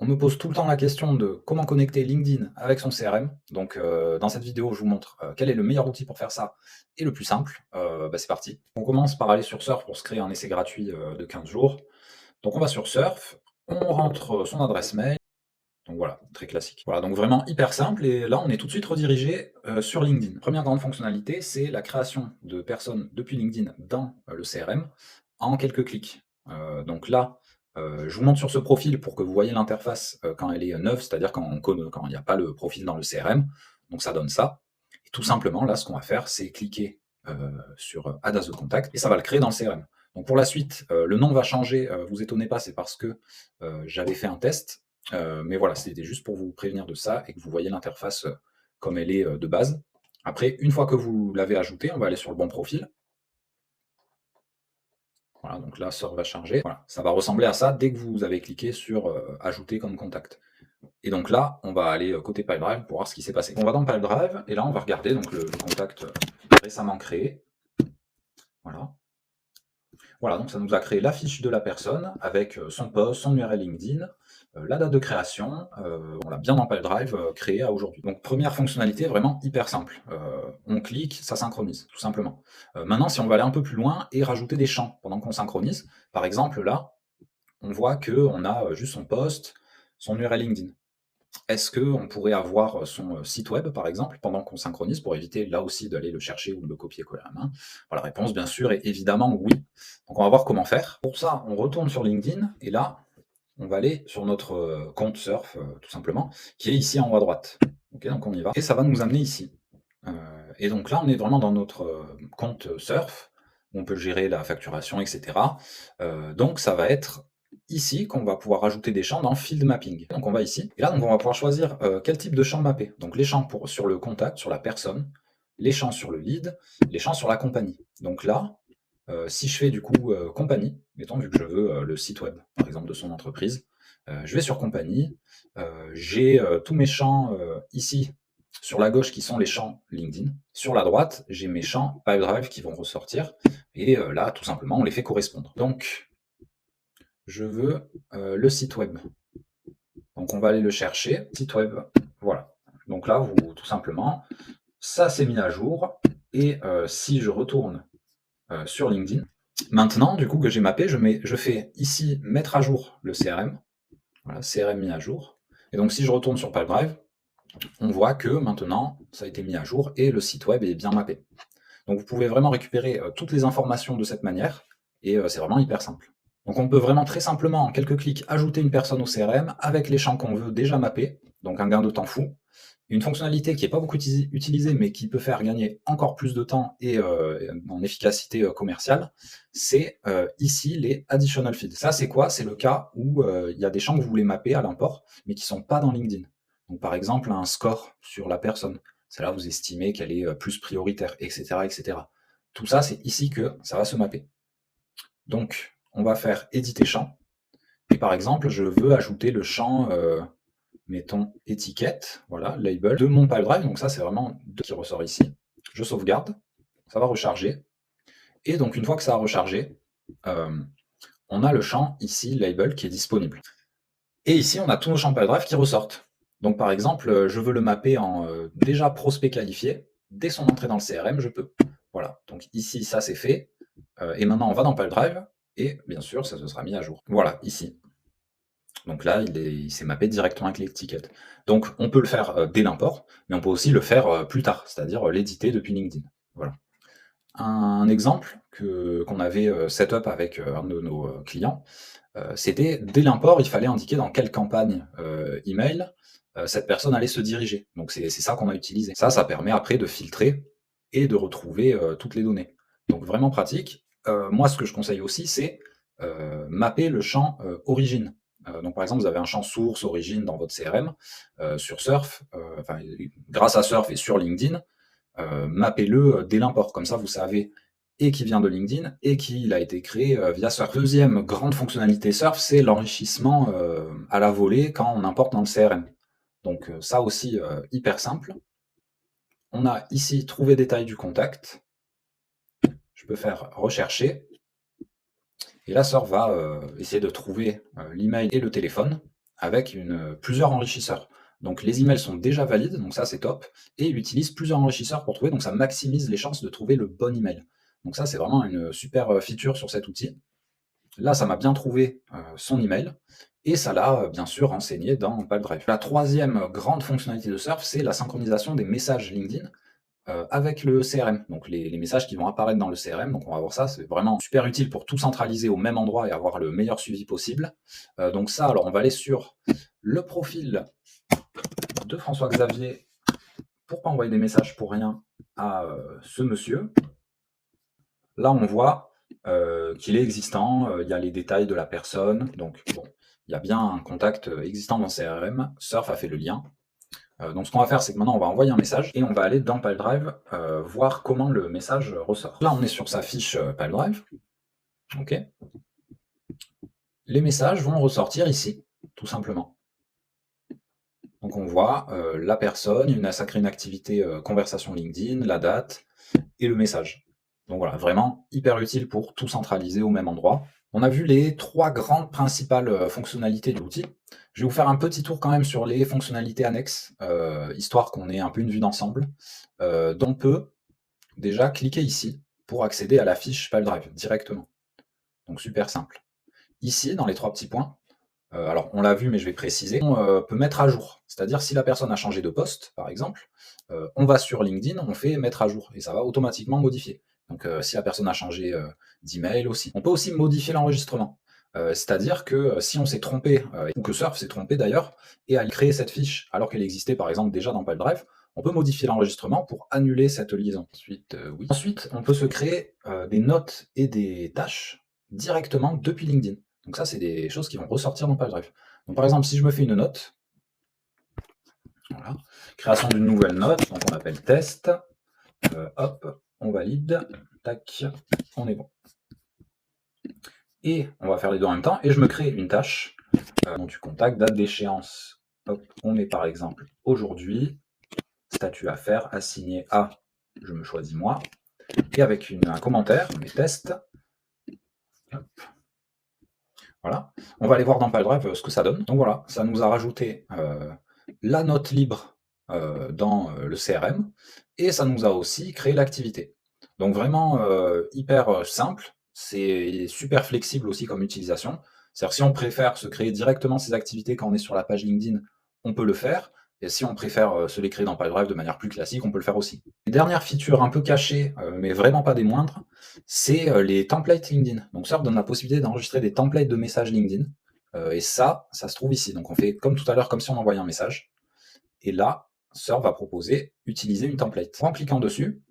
On me pose tout le temps la question de comment connecter LinkedIn avec son CRM. Donc, dans cette vidéo, je vous montre quel est le meilleur outil pour faire ça et le plus simple. C'est parti. On commence par aller sur Surf pour se créer un essai gratuit de 15 jours. Donc, on va sur Surf, on rentre son adresse mail. Donc voilà, très classique. Voilà, donc vraiment hyper simple. Et là, on est tout de suite redirigé sur LinkedIn. Première grande fonctionnalité, c'est la création de personnes depuis LinkedIn dans le CRM en quelques clics. Donc là, je vous montre sur ce profil pour que vous voyez l'interface quand elle est neuve, c'est-à-dire quand il n'y a pas le profil dans le CRM. Donc ça donne ça. Et tout simplement, là, ce qu'on va faire, c'est cliquer sur Add as a Contact et ça va le créer dans le CRM. Donc pour la suite, le nom va changer. Vous étonnez pas, c'est parce que j'avais fait un test. Mais voilà, c'était juste pour vous prévenir de ça et que vous voyez l'interface comme elle est de base. Après, une fois que vous l'avez ajouté, on va aller sur le bon profil. Voilà, donc là, sort va charger. Voilà, ça va ressembler à ça dès que vous avez cliqué sur ajouter comme contact. Et donc là, on va aller côté PipeDrive pour voir ce qui s'est passé. On va dans PipeDrive et là, on va regarder donc le contact récemment créé. Voilà. Voilà, donc ça nous a créé la fiche de la personne avec son post, son URL LinkedIn, la date de création, on l'a bien dans PipeDrive créé à aujourd'hui. Donc première fonctionnalité vraiment hyper simple. On clique, ça synchronise, tout simplement. Maintenant, si on va aller un peu plus loin et rajouter des champs pendant qu'on synchronise, par exemple là, on voit qu'on a juste son post, son URL LinkedIn. Est-ce qu'on pourrait avoir son site web, par exemple, pendant qu'on synchronise, pour éviter là aussi d'aller le chercher ou de le copier-coller à la main? La réponse, bien sûr, est évidemment oui. Donc on va voir comment faire. Pour ça, on retourne sur LinkedIn, et là, on va aller sur notre compte Surf, tout simplement, qui est ici en haut à droite. Ok, donc on y va. Et ça va nous amener ici. Et donc là, on est vraiment dans notre compte Surf, où on peut gérer la facturation, etc. Donc ça va être ici qu'on va pouvoir ajouter des champs dans Field Mapping. Donc on va ici, et là donc on va pouvoir choisir quel type de champ mapper. Donc les champs sur le contact, sur la personne, les champs sur le lead, les champs sur la compagnie. Donc là, si je fais du coup compagnie, mettons vu que je veux le site web, par exemple de son entreprise, je vais sur compagnie, j'ai tous mes champs ici sur la gauche qui sont les champs LinkedIn. Sur la droite, j'ai mes champs PipeDrive qui vont ressortir. Et là, tout simplement, on les fait correspondre. Donc, je veux le site web. Donc, on va aller le chercher. Site web, voilà. Donc là, tout simplement, ça s'est mis à jour. Et si je retourne sur LinkedIn, maintenant, du coup, que j'ai mappé, je fais ici mettre à jour le CRM. Voilà, CRM mis à jour. Et donc, si je retourne sur PipeDrive, on voit que maintenant, ça a été mis à jour et le site web est bien mappé. Donc vous pouvez vraiment récupérer toutes les informations de cette manière, et c'est vraiment hyper simple. Donc on peut vraiment très simplement, en quelques clics, ajouter une personne au CRM avec les champs qu'on veut déjà mapper, donc un gain de temps fou. Une fonctionnalité qui n'est pas beaucoup utilisée, mais qui peut faire gagner encore plus de temps et en efficacité commerciale, c'est ici les additional feeds. Ça, c'est quoi? C'est le cas où il y a des champs que vous voulez mapper à l'import, mais qui ne sont pas dans LinkedIn. Donc par exemple, un score sur la personne. Celle-là, vous estimez qu'elle est plus prioritaire, etc., etc. Tout ça, c'est ici que ça va se mapper. Donc, on va faire éditer champ. Et par exemple, je veux ajouter le champ mettons étiquette, voilà, label, de mon PipeDrive, donc ça c'est vraiment qui ressort ici. Je sauvegarde, ça va recharger, et donc une fois que ça a rechargé, on a le champ ici, label, qui est disponible. Et ici, on a tous nos champs PipeDrive qui ressortent. Donc par exemple, je veux le mapper en déjà prospect qualifié, dès son entrée dans le CRM, je peux. Voilà, donc ici, ça c'est fait, et maintenant on va dans PipeDrive, et bien sûr, ça se sera mis à jour. Voilà, ici. Donc là, il s'est mappé directement avec l'étiquette. Donc on peut le faire dès l'import, mais on peut aussi le faire plus tard, c'est-à-dire l'éditer depuis LinkedIn. Voilà. Un exemple qu'on avait setup avec un de nos clients, c'était dès l'import, il fallait indiquer dans quelle campagne email cette personne allait se diriger. Donc c'est ça qu'on a utilisé. Ça permet après de filtrer et de retrouver toutes les données. Donc vraiment pratique. Moi, ce que je conseille aussi, c'est mapper le champ origine. Donc par exemple, vous avez un champ source, origine dans votre CRM, sur Surf, grâce à Surf et sur LinkedIn, mappez-le dès l'import. Comme ça, vous savez et qui vient de LinkedIn et qu'il a été créé via Surf. Deuxième grande fonctionnalité Surf, c'est l'enrichissement à la volée quand on importe dans le CRM. Donc ça aussi, hyper simple. On a ici trouver détail du contact. Je peux faire rechercher. Et là, Surf va essayer de trouver l'email et le téléphone avec plusieurs enrichisseurs. Donc les emails sont déjà valides, donc ça c'est top, et il utilise plusieurs enrichisseurs pour trouver, donc ça maximise les chances de trouver le bon email. Donc ça c'est vraiment une super feature sur cet outil. Là, ça m'a bien trouvé son email et ça l'a bien sûr renseigné dans Pipedrive. La troisième grande fonctionnalité de Surf, c'est la synchronisation des messages LinkedIn avec le CRM, donc les messages qui vont apparaître dans le CRM. Donc on va voir ça, c'est vraiment super utile pour tout centraliser au même endroit et avoir le meilleur suivi possible. Donc ça, alors on va aller sur le profil de François Xavier pour pas envoyer des messages pour rien à ce monsieur. Là, on voit qu'il est existant, il y a les détails de la personne, donc bon, il y a bien un contact existant dans CRM. Surf a fait le lien. Donc ce qu'on va faire, c'est que maintenant on va envoyer un message et on va aller dans Pipedrive voir comment le message ressort. Là, on est sur sa fiche Pipedrive. Ok. Les messages vont ressortir ici, tout simplement. Donc on voit la personne, il a sacré une activité conversation LinkedIn, la date et le message. Donc voilà, vraiment hyper utile pour tout centraliser au même endroit. On a vu les trois grandes principales fonctionnalités de l'outil. Je vais vous faire un petit tour quand même sur les fonctionnalités annexes, histoire qu'on ait un peu une vue d'ensemble. Donc on peut déjà cliquer ici pour accéder à la fiche Pipedrive directement. Donc super simple. Ici, dans les trois petits points, alors on l'a vu mais je vais préciser, on peut mettre à jour. C'est-à-dire si la personne a changé de poste, par exemple, on va sur LinkedIn, on fait mettre à jour et ça va automatiquement modifier. Donc si la personne a changé d'email aussi. On peut aussi modifier l'enregistrement. C'est-à-dire que si on s'est trompé, ou que Surf s'est trompé d'ailleurs, et a créé cette fiche alors qu'elle existait par exemple déjà dans Pipedrive, on peut modifier l'enregistrement pour annuler cette liaison. Ensuite, oui. Ensuite, on peut se créer des notes et des tâches directement depuis LinkedIn. Donc ça, c'est des choses qui vont ressortir dans Pipedrive. Donc par exemple, si je me fais une note, voilà, création d'une nouvelle note, donc on appelle test, hop, on valide, tac, on est bon. Et on va faire les deux en même temps, et je me crée une tâche, nom du contact, date d'échéance, hop, on met par exemple aujourd'hui, statut à faire, assigné à, je me choisis moi, et avec un commentaire, on met test, hop. Voilà. On va aller voir dans Pipedrive ce que ça donne. Donc voilà, ça nous a rajouté la note libre dans le CRM et ça nous a aussi créé l'activité. Donc vraiment hyper simple, c'est super flexible aussi comme utilisation. C'est-à-dire si on préfère se créer directement ces activités quand on est sur la page LinkedIn, on peut le faire. Et si on préfère se les créer dans Pipedrive de manière plus classique, on peut le faire aussi. Les dernières features un peu cachées, mais vraiment pas des moindres, c'est les templates LinkedIn. Donc Surf donne la possibilité d'enregistrer des templates de messages LinkedIn. Et ça se trouve ici. Donc on fait comme tout à l'heure, comme si on envoyait un message. Et là, Surf va proposer utiliser une template. En cliquant dessus,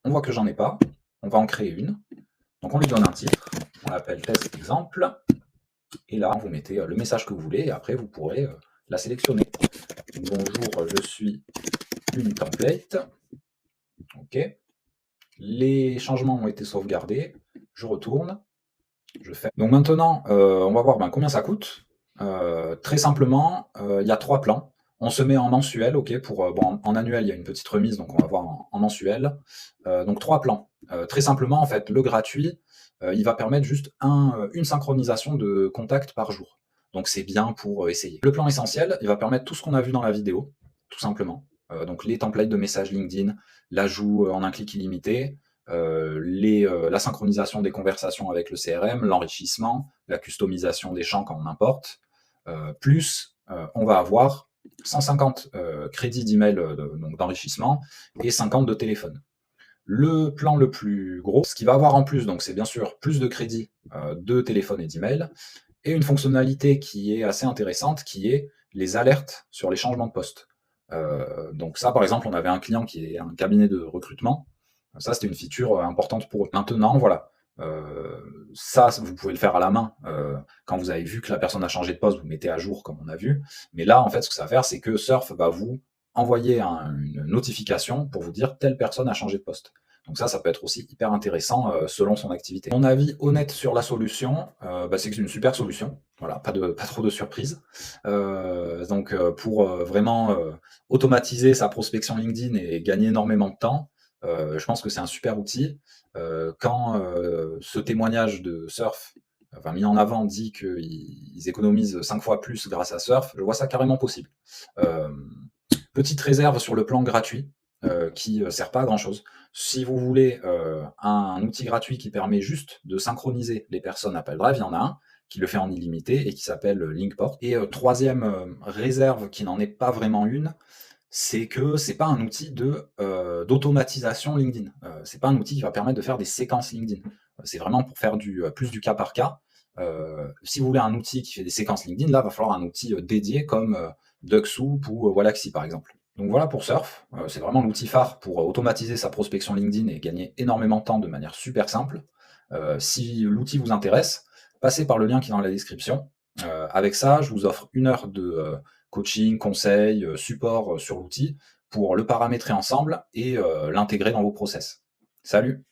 on voit que j'en ai pas. On va en créer une. Donc on lui donne un titre. On l'appelle test exemple. Et là, vous mettez le message que vous voulez. Et après, vous pourrez la sélectionner. Bonjour, je suis une template. OK. Les changements ont été sauvegardés. Je retourne. Je fais. Donc maintenant, on va voir combien ça coûte. Très simplement, il y a 3 plans. On se met en mensuel, ok, pour bon, en annuel, il y a une petite remise, donc on va voir en mensuel. Donc 3 plans. Très simplement, en fait, le gratuit, il va permettre juste une synchronisation de contacts par jour. Donc c'est bien pour essayer. Le plan essentiel, il va permettre tout ce qu'on a vu dans la vidéo, tout simplement. Donc les templates de messages LinkedIn, l'ajout en un clic illimité, la synchronisation des conversations avec le CRM, l'enrichissement, la customisation des champs quand on importe, plus on va avoir 150 crédits d'email d'enrichissement et 50 de téléphone. Le plan le plus gros, ce qu'il va avoir en plus, donc c'est bien sûr plus de crédits de téléphone et d'email, et une fonctionnalité qui est assez intéressante, qui est les alertes sur les changements de poste. Donc ça, par exemple, on avait un client qui est un cabinet de recrutement. Ça, c'était une feature importante pour eux. Maintenant, voilà. Ça, vous pouvez le faire à la main. Quand vous avez vu que la personne a changé de poste, vous mettez à jour comme on a vu. Mais là, en fait, ce que ça va faire, c'est que Surf va vous envoyer une notification pour vous dire telle personne a changé de poste. Donc ça peut être aussi hyper intéressant selon son activité. Mon avis honnête sur la solution, c'est que c'est une super solution. Voilà, pas trop de surprises. Pour vraiment automatiser sa prospection LinkedIn et gagner énormément de temps, je pense que c'est un super outil. Quand ce témoignage de Surf enfin mis en avant, dit qu'ils économisent 5 fois plus grâce à Surf, je vois ça carrément possible. Petite réserve sur le plan gratuit, qui sert pas à grand chose. Si vous voulez un outil gratuit qui permet juste de synchroniser les personnes Apple Drive, il y en a un qui le fait en illimité et qui s'appelle Linkport. Et troisième réserve qui n'en est pas vraiment une, c'est que c'est pas un outil d'automatisation LinkedIn. C'est pas un outil qui va permettre de faire des séquences LinkedIn. C'est vraiment pour faire plus du cas par cas. Si vous voulez un outil qui fait des séquences LinkedIn, là, il va falloir un outil dédié comme DuckSoup ou Wallaxy par exemple. Donc voilà pour Surf, c'est vraiment l'outil phare pour automatiser sa prospection LinkedIn et gagner énormément de temps de manière super simple. Si l'outil vous intéresse, passez par le lien qui est dans la description. Avec ça, je vous offre 1 heure de coaching, conseil, support sur l'outil pour le paramétrer ensemble et l'intégrer dans vos process. Salut!